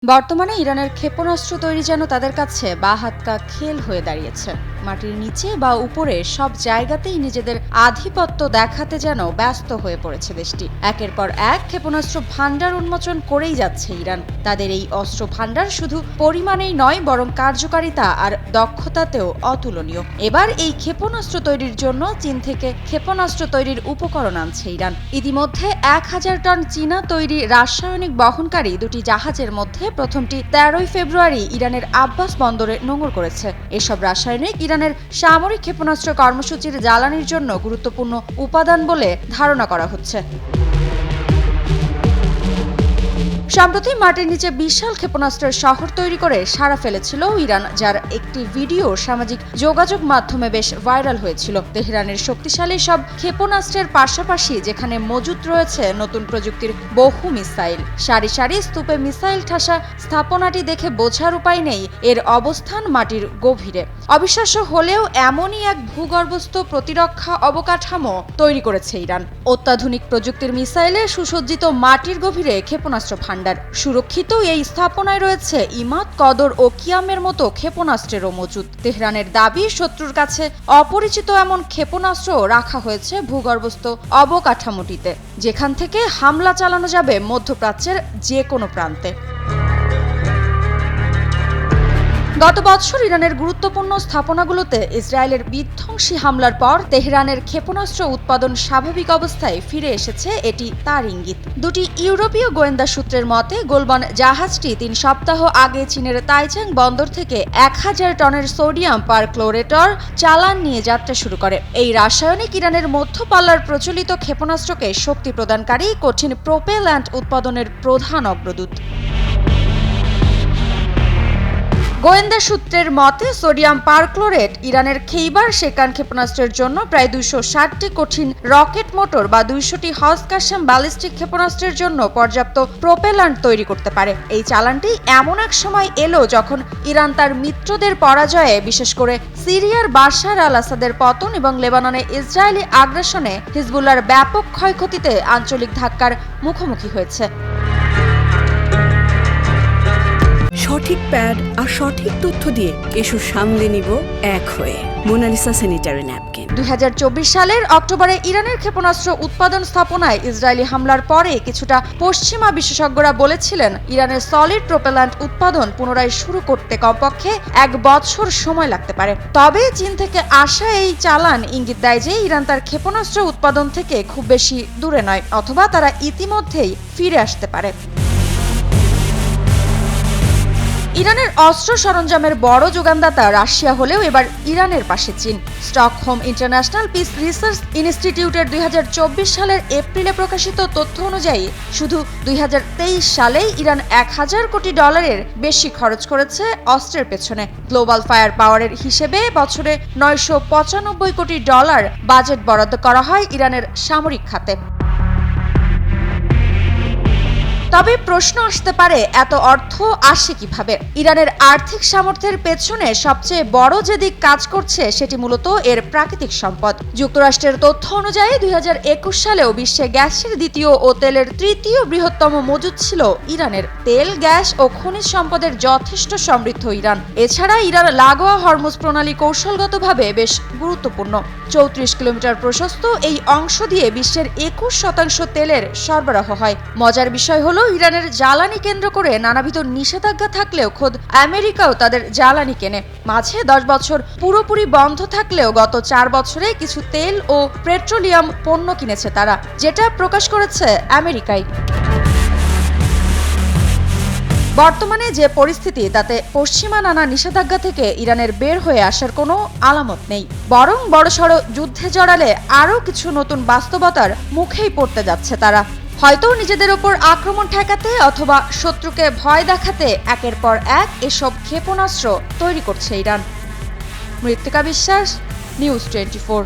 বর্তমানে ইরানের ক্ষেপণাস্ত্র তৈরি যেন তাদের কাছে বাহাত্কা খেল হয়ে দাঁড়িয়েছে। মাটির নিচে বা উপরে সব জায়গাতেই নিজেদের আধিপত্য দেখাতে যেন ব্যস্ত হয়ে পড়েছে দেশটি। একের পর এক ক্ষেপণাস্ত্র ভান্ডার উন্মোচন করেই যাচ্ছে ইরান। তাদের এই অস্ত্র ভান্ডার শুধু পরিমাণেই নয়, বরং কার্যকারিতা আর দক্ষতাতেও অতুলনীয়। এবার এই ক্ষেপণাস্ত্র তৈরির জন্য চীন থেকে ক্ষেপণাস্ত্র তৈরির উপকরণ আনছে ইরান। ইতিমধ্যে 1000 টন চীনা তৈরি রাসায়নিক বহনকারী দুটি জাহাজের মধ্যে প্রথমটি 13 ফেব্রুয়ারি ইরানের আব্বাস বন্দরে নোঙর করেছে। এসব রাসায়নিক ইরানের সামরিক ক্ষেপণাস্ত্র কর্মসূচির জ্বালানির জন্য গুরুত্বপূর্ণ উপাদান বলে ধারণা করা হচ্ছে। সম্প্রতি মাটির নিচে বিশাল ক্ষেপণাস্ত্রের শহর তৈরি করে সাড়া ফেলেছিল ইরান, যার একটি ভিডিও সামাজিক যোগাযোগ মাধ্যমে বেশ ভাইরাল হয়েছিল। তেহরানের শক্তিশালী সব ক্ষেপণাস্ত্রের পাশাপাশি যেখানে মজুত রয়েছে নতুন প্রযুক্তির বহু মিসাইল, সারি সারি স্তূপে মিসাইল ঠাসা স্থাপনাটি দেখে বোঝার উপায় নেই এর অবস্থান মাটির গভীরে। অবিশ্বাস্য হলেও এমনই এক ভূগর্ভস্থ প্রতিরক্ষা অবকাঠামো তৈরি করেছে ইরান। অত্যাধুনিক প্রযুক্তির মিসাইলে সুসজ্জিত মাটির গভীরে ক্ষেপণাস্ত্র ভান্ডার। সুরক্ষিত এই স্থাপনায় রয়েছে ইমাদ, কদর ও কিয়ামের মতো ক্ষেপণাস্ত্রেরও মজুদ। তেহরানের দাবি, শত্রুর কাছে অপরিচিত এমন ক্ষেপণাস্ত্র রাখা হয়েছে ভূগর্ভস্থ অবকাঠামোটিতে, যেখান থেকে হামলা চালানো যাবে মধ্যপ্রাচ্যের যে কোনো প্রান্তে। গত বছর ইরানের গুরুত্বপূর্ণ স্থাপনাগুলোতে ইসরায়েলের বিধ্বংসী হামলার পর তেহরানের ক্ষেপণাস্ত্র উৎপাদন স্বাভাবিক অবস্থায় ফিরে এসেছে, এটি তার ইঙ্গিত। দুটি ইউরোপীয় গোয়েন্দা সূত্রের মতে, গোলবান জাহাজটি 3 সপ্তাহ আগে চীনের তাইচাং বন্দর থেকে 1000 টনের সোডিয়াম পারক্লোরেটর চালান নিয়ে যাত্রা শুরু করে। এই রাসায়নিক ইরানের মধ্যপাল্লার প্রচলিত ক্ষেপণাস্ত্রকে শক্তি প্রদানকারী কঠিন প্রোপেল্যান্ট উৎপাদনের প্রধান অগ্রদূত। গোয়েন্দা সূত্রের মতে, সোডিয়াম পারক্লোরেট ইরানের খেইবার শেকান ক্ষেপণাস্ত্রের জন্য প্রায় 260টি কঠিন রকেট মোটর বা 200টি হজকাশেম ব্যালিস্টিক ক্ষেপণাস্ত্রের জন্য পর্যাপ্ত প্রোপেল্যান্ট তৈরি করতে পারে। এই চালানটি এমন এক সময় এলো যখন ইরান তার মিত্রদের পরাজয়ে, বিশেষ করে সিরিয়ার বাশার আল আসাদের পতন এবং লেবাননে ইসরায়েলি আগ্রাসনে হিজবুল্লাহর ব্যাপক ক্ষয়ক্ষতিতে আঞ্চলিক ধাক্কার মুখোমুখি হয়েছে। সঠিক প্যাড আর সঠিক তথ্য দিয়ে এসব সামলে নিব এক হয়ে। Mona Lisa sanitary napkin. 2024 সালের অক্টোবরে ইরানের ক্ষেপণাস্ত্র উৎপাদন স্থাপনায় ইসরায়েলি হামলার পরে কিছুটা পশ্চিমা বিশেষজ্ঞরা বলেছিলেন, ইরানের সলিড প্রোপেল্যান্ট উৎপাদন পুনরায় শুরু করতে কমপক্ষে 1 বছর সময় লাগতে পারে। তবে চীন থেকে আসা এই চালান ইঙ্গিত দেয় যে ইরান তার ক্ষেপণাস্ত্র উৎপাদন থেকে খুব বেশি দূরে নয়, অথবা তারা ইতিমধ্যেই ফিরে আসতে পারে। ইরানের অস্ত্র সরঞ্জামের বড় যোগানদাতা রাশিয়া হলেও এবার ইরানের পাশে চীন। স্টকহোম ইন্টারন্যাশনাল পিস রিসার্চ ইনস্টিটিউটের 2024 সালের এপ্রিলে প্রকাশিত তথ্য অনুযায়ী শুধু 2023 সালেই ইরান $1000 কোটি বেশি খরচ করেছে অস্ত্রের পেছনে। গ্লোবাল ফায়ার পাওয়ারের হিসেবে বছরে $995 কোটি বাজেট বরাদ্দ করা হয় ইরানের সামরিক খাতে। তবে প্রশ্ন আসতে পারে, এত অর্থ আসে কিভাবে? ইরানের আর্থিক সামর্থ্যের পেছনে সবচেয়ে বড় যে দিক কাজ করছে সেটি মূলত এর প্রাকৃতিক সম্পদ। যুক্তরাষ্ট্রের তথ্য অনুযায়ী 2021 সালেও বিশ্বে গ্যাসের দ্বিতীয় ও তেলের তৃতীয় বৃহত্তম মজুদ ছিল ইরানের। তেল, গ্যাস ও খনিজ সম্পদের যথেষ্ট সমৃদ্ধ ইরান। এছাড়া ইরান লাগোয়া হরমুজ প্রণালী কৌশলগতভাবে বেশ গুরুত্বপূর্ণ। 34 কিলোমিটার প্রশস্ত এই অংশ দিয়ে বিশ্বের 21% তেলের সরবরাহ হয়। মজার বিষয় হলো, ইরানের জ্বালানি কেন্দ্র করে নানাবিধ নিষেধাজ্ঞা থাকলেও খোদ আমেরিকাও তাদের জ্বালানি কেনে। মাঝে 10 বছর পুরোপুরি বন্ধ থাকলেও গত 4 বছরে কিছু তেল ও পেট্রোলিয়াম পণ্য কিনেছে তারা, যেটা প্রকাশ করেছে আমেরিকাই। বর্তমানে যে পরিস্থিতি, তাতে পশ্চিমা নানা নিষেধাজ্ঞা থেকে ইরানের বের হয়ে আসার কোনো আলামত নেই, বরং বড়সড় যুদ্ধে জড়ালে আরও কিছু নতুন বাস্তবতার মুখেই পড়তে যাচ্ছে তারা। হয়তো নিজেদের ওপর আক্রমণ ঠেকাতে অথবা শত্রুকে ভয় দেখাতে একের পর এক এসব ক্ষেপণাস্ত্র তৈরি করছে ইরান। মৃত্তিকা বিশ্বাস, নিউজ 24।